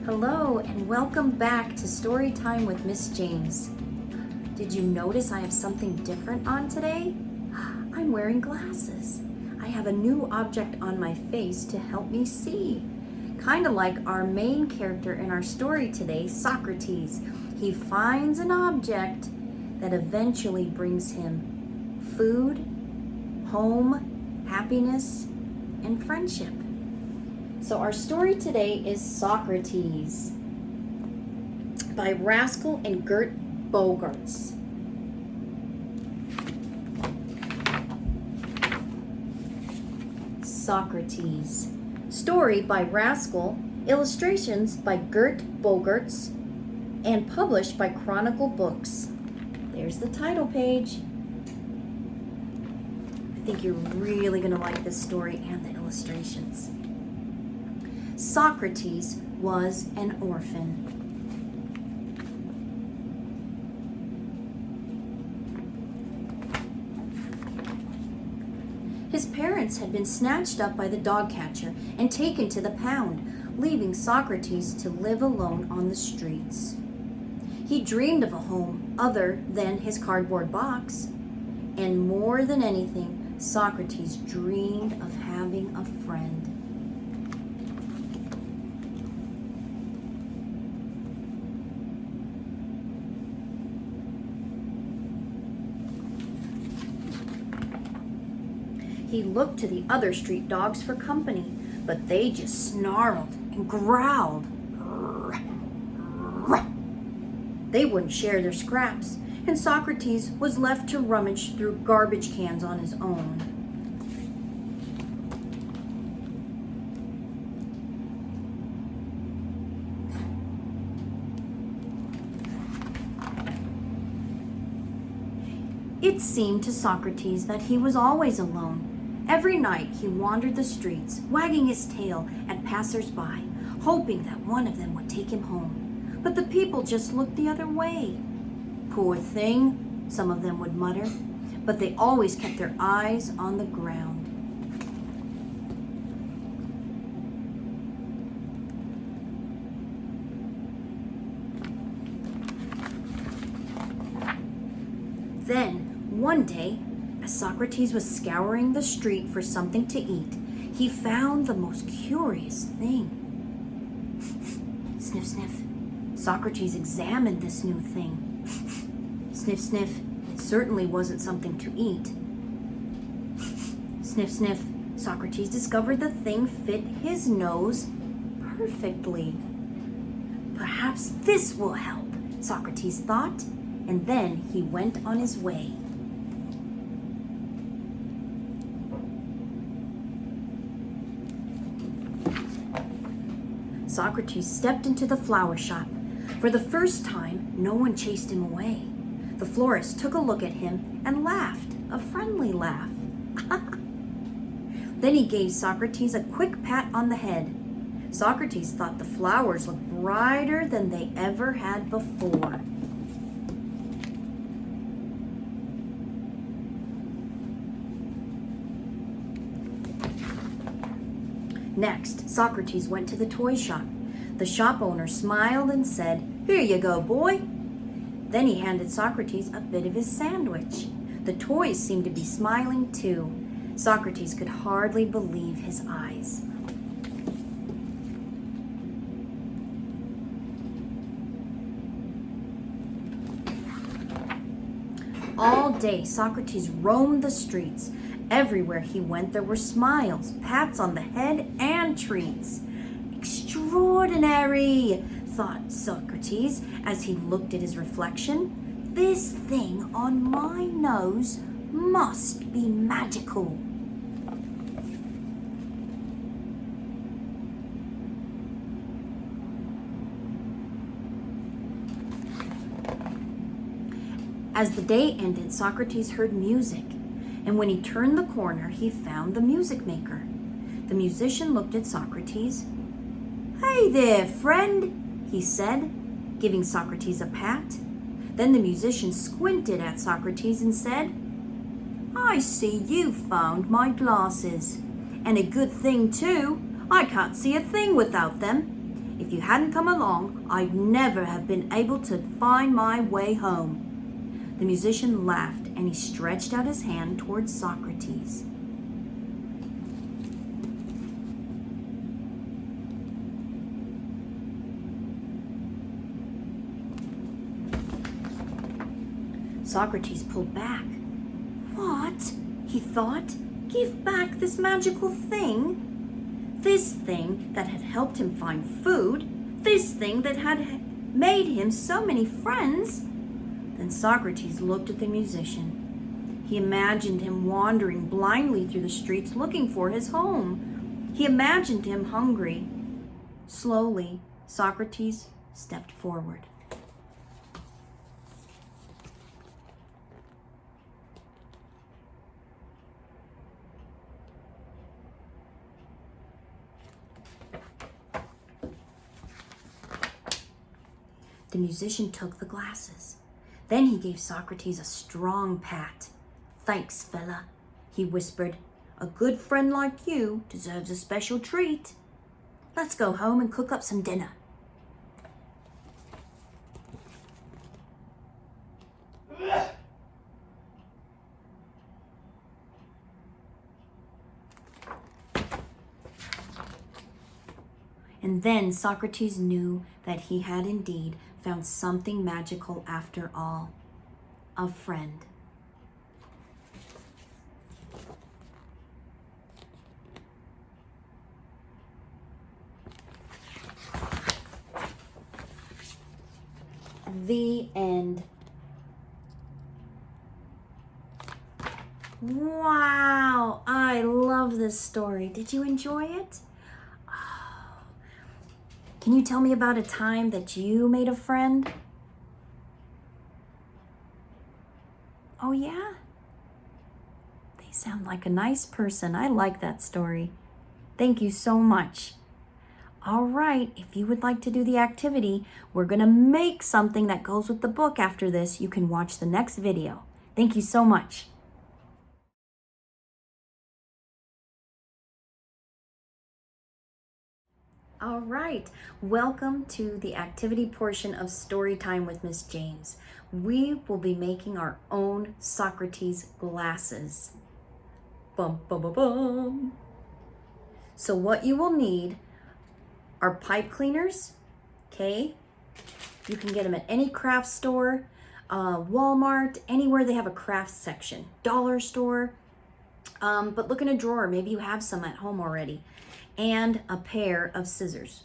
Hello and welcome back to Story Time with Miss James. Did you notice I have something different on today? I'm wearing glasses. I have a new object on my face to help me see. Kind of like our main character in our story today, Socrates. He finds an object that eventually brings him food, home, happiness, and friendship. So our story today is Socrates by Rascal and Gert Bogarts. Socrates. Story by Rascal, illustrations by Gert Bogarts, and published by Chronicle Books. There's the title page. I think you're really going to like this story and the illustrations. Socrates was an orphan. His parents had been snatched up by the dog catcher and taken to the pound, leaving Socrates to live alone on the streets. He dreamed of a home other than his cardboard box, and more than anything, Socrates dreamed of having a friend. He looked to the other street dogs for company, but they just snarled and growled. They wouldn't share their scraps, and Socrates was left to rummage through garbage cans on his own. It seemed to Socrates that he was always alone. Every night he wandered the streets, wagging his tail at passers-by, hoping that one of them would take him home. But the people just looked the other way. Poor thing, some of them would mutter, but they always kept their eyes on the ground. Then, one day, as Socrates was scouring the street for something to eat, he found the most curious thing. Sniff, sniff. Socrates examined this new thing. Sniff, sniff. It certainly wasn't something to eat. Sniff, sniff. Socrates discovered the thing fit his nose perfectly. Perhaps this will help, Socrates thought, and then he went on his way. Socrates stepped into the flower shop. For the first time, no one chased him away. The florist took a look at him and laughed, a friendly laugh. Then he gave Socrates a quick pat on the head. Socrates thought the flowers looked brighter than they ever had before. Next, Socrates went to the toy shop. The shop owner smiled and said, "Here you go, boy." Then he handed Socrates a bit of his sandwich. The toys seemed to be smiling too. Socrates could hardly believe his eyes. All day, Socrates roamed the streets. Everywhere he went, there were smiles, pats on the head, and treats. Extraordinary, thought Socrates as he looked at his reflection. This thing on my nose must be magical. As the day ended, Socrates heard music. And when he turned the corner, he found the music maker. The musician looked at Socrates. "Hey there, friend," he said, giving Socrates a pat. Then the musician squinted at Socrates and said, "I see you found my glasses. And a good thing too. I can't see a thing without them. If you hadn't come along, I'd never have been able to find my way home." The musician laughed and he stretched out his hand towards Socrates. Socrates pulled back. "What?" he thought. "Give back this magical thing? This thing that had helped him find food? This thing that had made him so many friends?" Then Socrates looked at the musician. He imagined him wandering blindly through the streets looking for his home. He imagined him hungry. Slowly, Socrates stepped forward. The musician took the glasses. Then he gave Socrates a strong pat. "Thanks, fella," he whispered. "A good friend like you deserves a special treat. Let's go home and cook up some dinner." And then Socrates knew that he had indeed found something magical after all. A friend. The end. Wow, I love this story. Did you enjoy it? Can you tell me about a time that you made a friend? Oh yeah? They sound like a nice person. I like that story. Thank you so much. All right, if you would like to do the activity, we're gonna make something that goes with the book after this. You can watch the next video. Thank you so much. All right, welcome to the activity portion of Story Time with Miss James. We will be making our own Socrates glasses. Bum, bum, bum, bum. So what you will need are pipe cleaners, okay? You can get them at any craft store, Walmart, anywhere they have a craft section, dollar store. But look in a drawer, maybe you have some at home already. And a pair of scissors.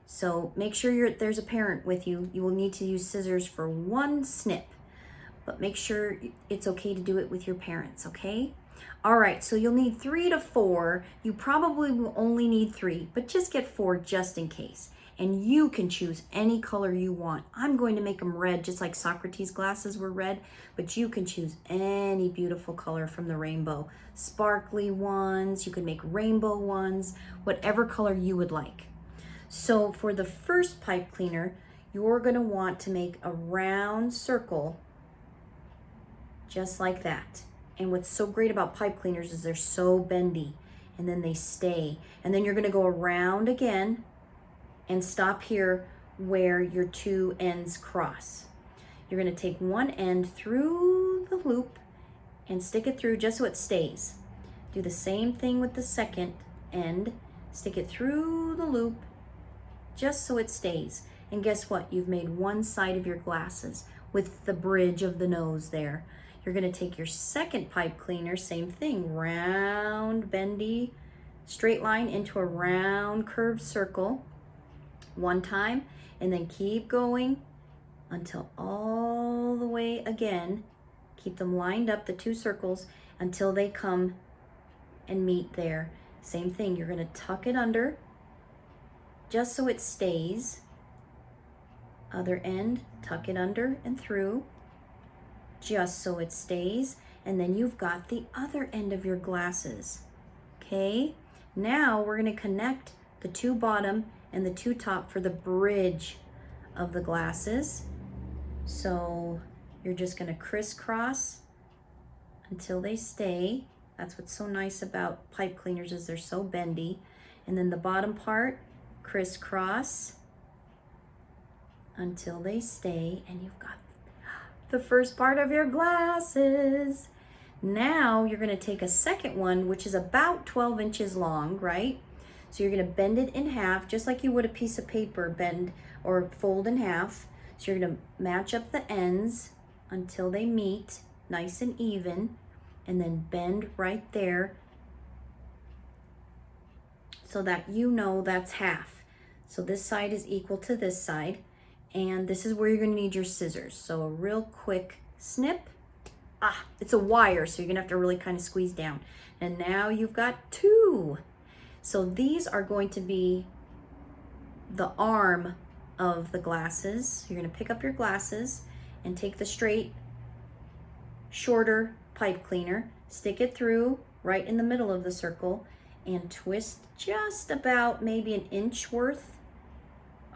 So make sure there's a parent with you. You will need to use scissors for one snip, but make sure it's okay to do it with your parents, okay? All right, so you'll need 3 to 4. You probably will only need 3, but just get 4 just in case. And you can choose any color you want. I'm going to make them red, just like Socrates' glasses were red, but you can choose any beautiful color from the rainbow. Sparkly ones, you can make rainbow ones, whatever color you would like. So for the first pipe cleaner, you're gonna want to make a round circle, just like that. And what's so great about pipe cleaners is they're so bendy, and then they stay. And then you're gonna go around again, and stop here where your 2 ends cross. You're going to take one end through the loop and stick it through just so it stays. Do the same thing with the second end. Stick it through the loop just so it stays. And guess what? You've made one side of your glasses with the bridge of the nose there. You're going to take your second pipe cleaner, same thing, round, bendy, straight line into a round curved circle. One time, and then keep going until all the way again. Keep them lined up, the 2 circles, until they come and meet there. Same thing, you're going to tuck it under just so it stays. Other end, tuck it under and through just so it stays. And then you've got the other end of your glasses. Okay, now we're going to connect the 2 bottom and the 2 top for the bridge of the glasses. So you're just gonna crisscross until they stay. That's what's so nice about pipe cleaners, is they're so bendy. And then the bottom part, crisscross until they stay, and you've got the first part of your glasses. Now you're gonna take a second one, which is about 12 inches long, right? So you're gonna bend it in half, just like you would a piece of paper, bend or fold in half. So you're gonna match up the ends until they meet nice and even, and then bend right there so that you know that's half. So this side is equal to this side, and this is where you're gonna need your scissors. So a real quick snip. It's a wire, so you're gonna have to really kind of squeeze down. And now you've got two. So these are going to be the arm of the glasses. You're gonna pick up your glasses and take the straight, shorter pipe cleaner, stick it through right in the middle of the circle, and twist just about maybe an inch worth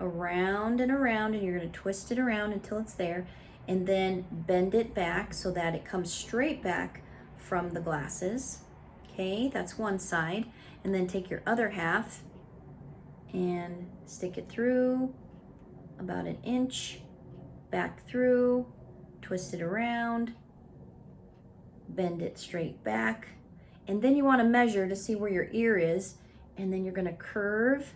around and around, and you're gonna twist it around until it's there, and then bend it back so that it comes straight back from the glasses. Okay, that's one side. And then take your other half and stick it through about an inch, back through, twist it around, bend it straight back. And then you want to measure to see where your ear is, and then you're going to curve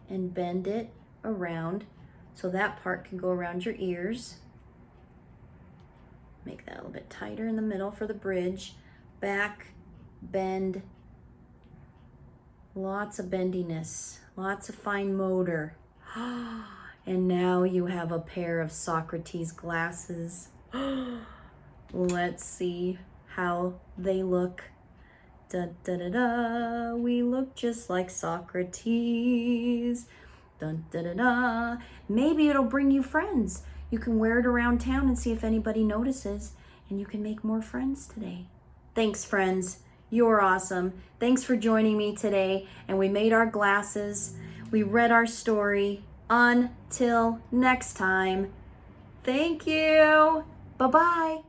and bend it around so that part can go around your ears. Make that a little bit tighter in the middle for the bridge. Back, bend. Lots of bendiness, lots of fine motor. And now you have a pair of Socrates glasses. Let's see how they look. Da da da da, we look just like Socrates. Dun da da da. Maybe it'll bring you friends. You can wear it around town and see if anybody notices, and you can make more friends today. Thanks, friends. You're awesome. Thanks for joining me today, and we made our glasses. We read our story. Until next time. Thank you. Bye-bye.